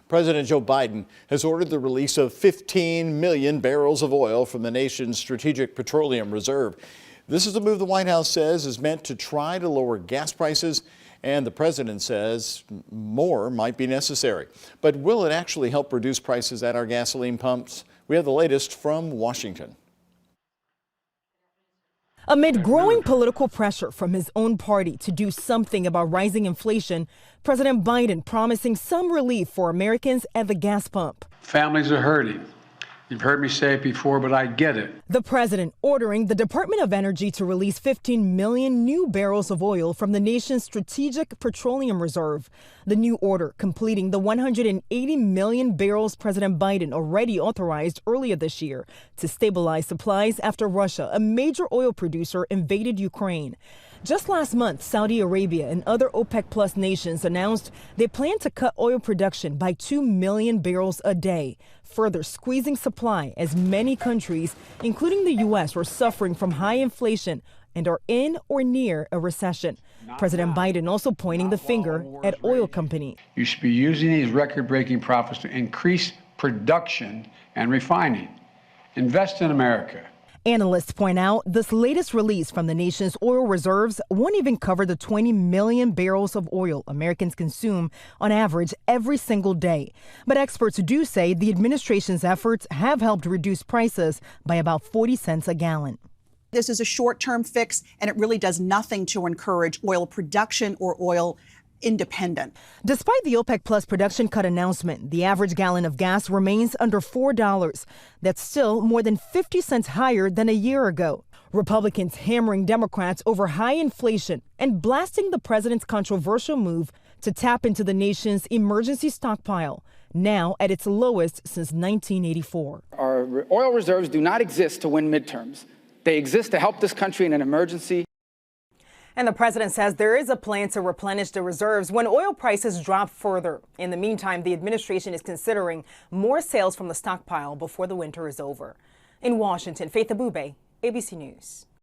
President Joe Biden has ordered the release of 15 million barrels of oil from the nation's strategic petroleum reserve. This is a move the White House says is meant to try to lower gas prices, and the president says more might be necessary. But will it actually help reduce prices at our gasoline pumps? We have the latest from Washington. Amid growing political pressure from his own party to do something about rising inflation, President Biden promising some relief for Americans at the gas pump. Families are hurting. You've heard me say it before, but I get it. The president ordering the Department of Energy to release 15 million new barrels of oil from the nation's strategic petroleum reserve. The new order completing the 180 million barrels President Biden already authorized earlier this year to stabilize supplies after Russia, a major oil producer, invaded Ukraine. Just last month, Saudi Arabia and other OPEC Plus nations announced they plan to cut oil production by 2 million barrels a day, further squeezing supply as many countries, including the U.S., are suffering from high inflation and are in or near a recession. President Biden also pointing the finger at oil companies. You should be using these record-breaking profits to increase production and refining. Invest in America. Analysts point out this latest release from the nation's oil reserves won't even cover the 20 million barrels of oil Americans consume on average every single day. But experts do say the administration's efforts have helped reduce prices by about 40 cents a gallon. This is a short-term fix, and it really does nothing to encourage oil production or oil independent. Despite the OPEC Plus production cut announcement, the average gallon of gas remains under $4. That's still more than 50 cents higher than a year ago. Republicans hammering Democrats over high inflation and blasting the president's controversial move to tap into the nation's emergency stockpile, now at its lowest since 1984. Our oil reserves do not exist to win midterms. They exist to help this country in an emergency. And the president says there is a plan to replenish the reserves when oil prices drop further. In the meantime, the administration is considering more sales from the stockpile before the winter is over. In Washington, Faith Abube, ABC News.